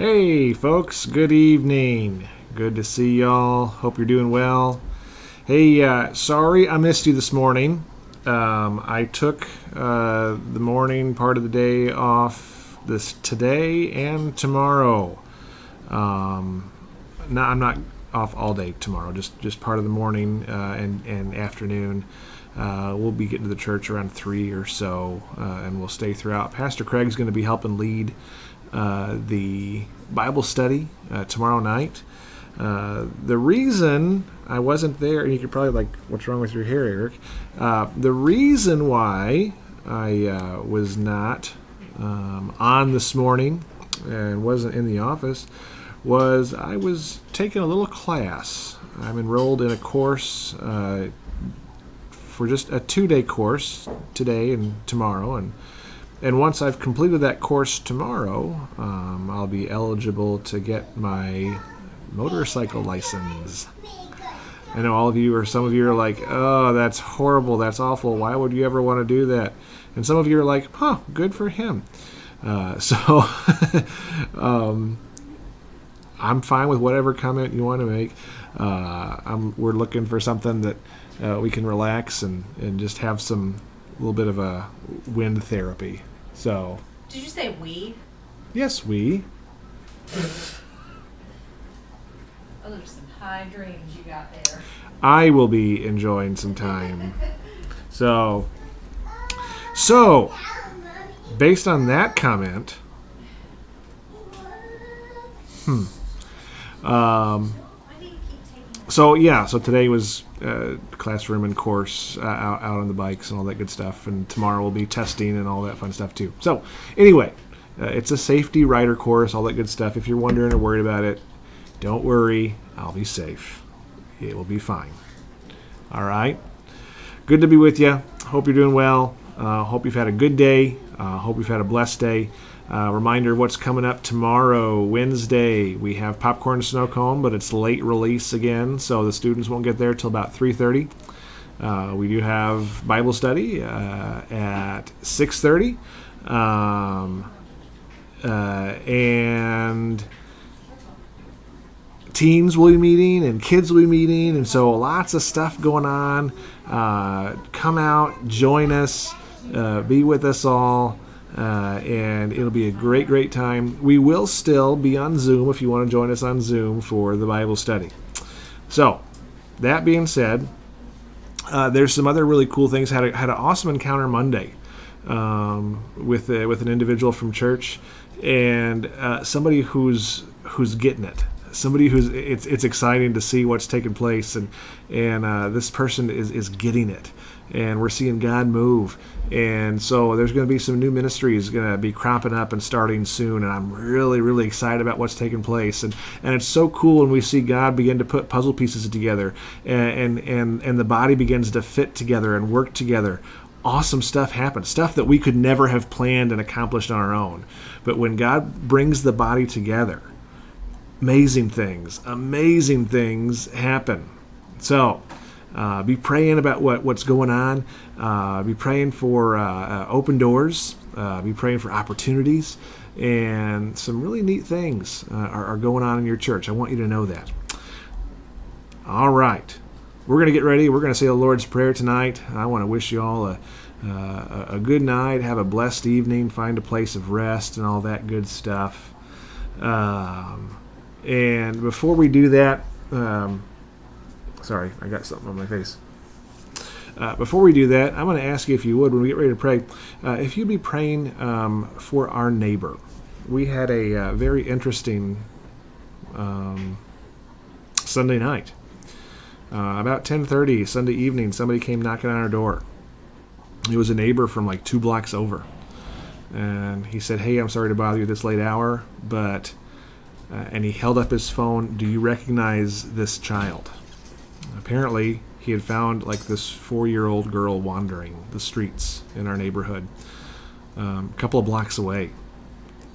Hey folks, good evening. Good to see y'all. Hope you're doing well. Hey, sorry I missed you this morning. I took the morning part of the day off this today and tomorrow. I'm not off all day tomorrow, just part of the morning and afternoon. We'll be getting to the church around 3 or so, and we'll stay throughout. Pastor Craig's going to be helping lead the Bible study tomorrow night. The reason I wasn't there, and you could probably like, what's wrong with your hair, Eric? The reason why I was not on this morning and wasn't in the office was I was taking a little class. I'm enrolled in a course for just a 2-day course today and tomorrow, and once I've completed that course tomorrow, I'll be eligible to get my motorcycle license. I know all of you, or some of you are like, oh, that's horrible, that's awful, why would you ever want to do that? And some of you are like, huh, good for him. So I'm fine with whatever comment you want to make. We're looking for something that we can relax and just have some little bit of a wind therapy. So. Did you say we? Yes, we. Those are some high dreams you got there. I will be enjoying some time. So, based on that comment, so today was classroom and course out on the bikes and all that good stuff, and tomorrow will be testing and all that fun stuff too. So anyway, it's a safety rider course, all that good stuff. If you're wondering or worried about it, don't worry, I'll be safe. It will be fine. All right, good to be with you. Hope you're doing well. Hope you've had a good day. Hope you've had a blessed day. Reminder of what's coming up tomorrow, Wednesday. We have Popcorn Snow Cone, but it's late release again, so the students won't get there till about 3:30. We do have Bible study at 6:30, and teens will be meeting and kids will be meeting, and so lots of stuff going on. Come out, join us, be with us all. And it'll be a great time. We will still be on Zoom if you want to join us on Zoom for the Bible study. So, that being said, there's some other really cool things. Had an awesome encounter Monday with an individual from church, and somebody who's getting it. Somebody who's it's exciting to see what's taking place, and this person is getting it. And we're seeing God move. And so there's going to be some new ministries going to be cropping up and starting soon. And I'm really excited about what's taking place. And it's so cool when we see God begin to put puzzle pieces together and the body begins to fit together and work together. Awesome stuff happens. Stuff that we could never have planned and accomplished on our own. But when God brings the body together, amazing things happen. So, be praying about what's going on. Be praying for open doors. Be praying for opportunities. And some really neat things are going on in your church. I want you to know that. All right. We're going to get ready. We're going to say the Lord's Prayer tonight. I want to wish you all a good night. Have a blessed evening. Find a place of rest and all that good stuff. And before we do that... Sorry, I got something on my face. Before we do that, I'm going to ask you, if you would, when we get ready to pray, if you'd be praying for our neighbor. We had a very interesting Sunday night. About 10:30 Sunday evening, somebody came knocking on our door. It was a neighbor from like 2 blocks over. And he said, hey, I'm sorry to bother you this late hour, but... and he held up his phone. Do you recognize this child? Apparently, he had found like this 4-year-old girl wandering the streets in our neighborhood, a couple of blocks away,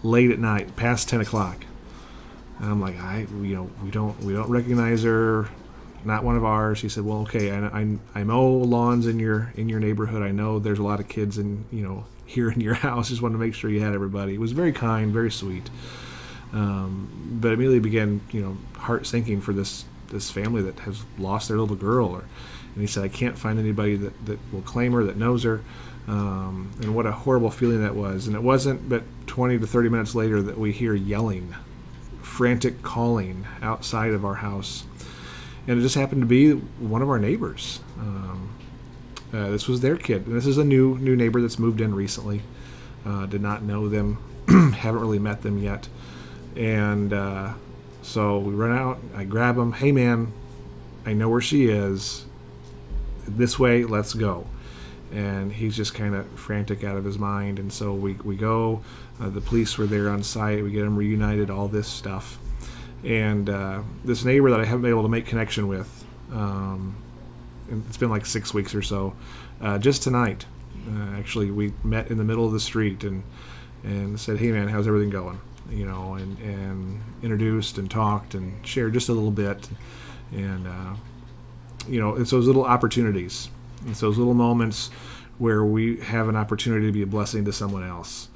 late at night, past 10 o'clock. And I'm like, we don't recognize her, not one of ours. He said, well, okay, I mow lawns in your neighborhood. I know there's a lot of kids here in your house. Just wanted to make sure you had everybody. It was very kind, very sweet. But immediately began, heart sinking for this family that has lost their little girl. And he said, I can't find anybody that will claim her, that knows her. And what a horrible feeling that was. And it wasn't but 20 to 30 minutes later that we hear yelling, frantic calling outside of our house. And it just happened to be one of our neighbors. This was their kid. And this is a new neighbor that's moved in recently. Did not know them, haven't really met them yet. And so we run out, I grab him. Hey man, I know where she is. This way, let's go. And he's just kind of frantic out of his mind. And so we go. The police were there on site. We get him reunited, all this stuff. And this neighbor that I haven't been able to make connection with, and it's been like 6 weeks or so, just tonight, actually, we met in the middle of the street and said, hey man, how's everything going? And introduced and talked and shared just a little bit. And, it's those little opportunities. It's those little moments where we have an opportunity to be a blessing to someone else.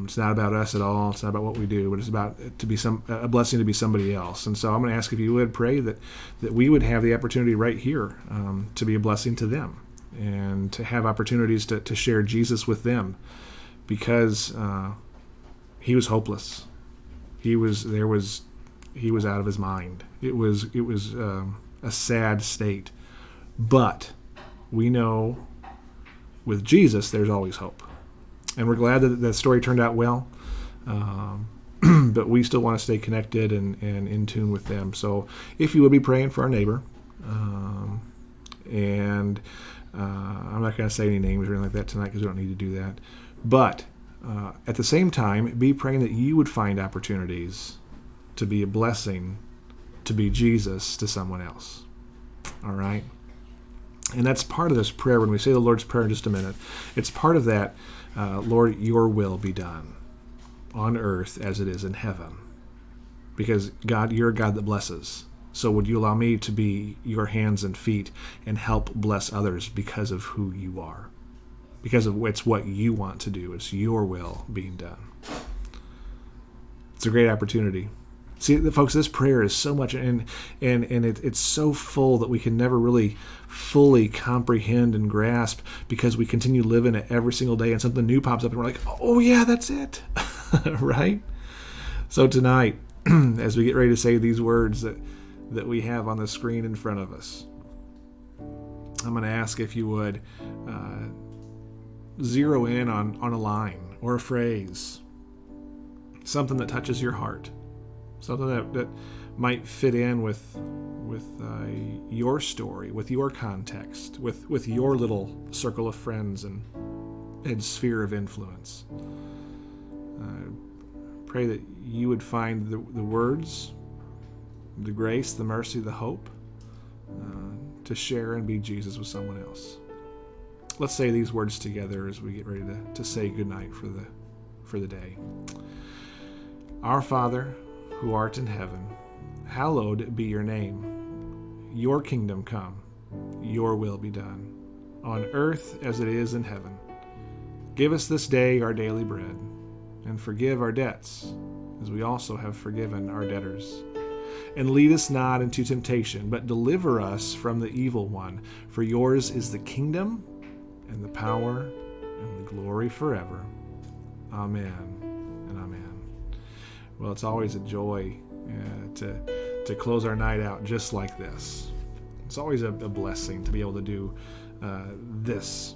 It's not about us at all. It's not about what we do, but it's about to be a blessing to be somebody else. And so I'm going to ask if you would pray that we would have the opportunity right here to be a blessing to them and to have opportunities to share Jesus with them, because he was hopeless. He was out of his mind. It was a sad state, but we know with Jesus there's always hope. And we're glad that the story turned out well, but we still want to stay connected and in tune with them. So if you would be praying for our neighbor, and I'm not going to say any names or anything like that tonight because we don't need to do that, but at the same time, be praying that you would find opportunities to be a blessing, to be Jesus to someone else. All right? And that's part of this prayer. When we say the Lord's Prayer in just a minute, it's part of that, Lord, your will be done on earth as it is in heaven. Because God, you're a God that blesses. So would you allow me to be your hands and feet and help bless others because of who you are? Because of it's what you want to do. It's your will being done. It's a great opportunity. See, folks, this prayer is so much, and it's so full that we can never really fully comprehend and grasp, because we continue living it every single day, and something new pops up, and we're like, oh yeah, that's it, right? So tonight, as we get ready to say these words that we have on the screen in front of us, I'm going to ask if you would zero in on a line or a phrase, something that touches your heart. Something that might fit in with your story, with your context, with your little circle of friends and sphere of influence. Pray that you would find the words, the grace, the mercy, the hope to share and be Jesus with someone else. Let's say these words together as we get ready to say goodnight for the day. Our Father, who art in heaven, hallowed be your name. Your kingdom come, your will be done, on earth as it is in heaven. Give us this day our daily bread, and forgive our debts, as we also have forgiven our debtors. And lead us not into temptation, but deliver us from the evil one. For yours is the kingdom, and the power, and the glory forever. Amen and amen. Well, it's always a joy to close our night out just like this. It's always a blessing to be able to do this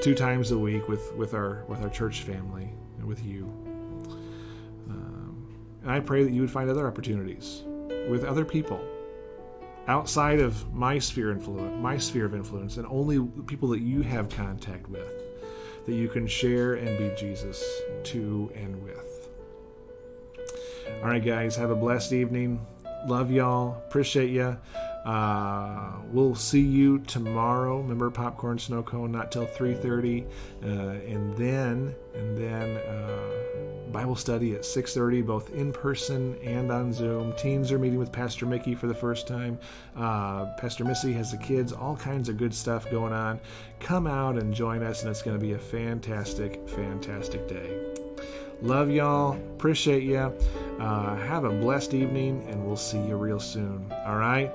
2 times a week with our church family and with you. And I pray that you would find other opportunities with other people outside of my sphere of influence, and only people that you have contact with, that you can share and be Jesus to and with. All right, guys, have a blessed evening. Love y'all. Appreciate you. We'll see you tomorrow. Remember, popcorn snow cone not till 3:30, and then Bible study at 6:30, both in person and on Zoom. Teens are meeting with Pastor Mickey for the first time. Pastor Missy has the kids. All kinds of good stuff going on. Come out and join us, and it's going to be a fantastic, fantastic day. Love y'all. Appreciate you. Have a blessed evening, and we'll see you real soon. All right?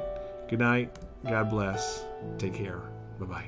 Good night. God bless. Take care. Bye-bye.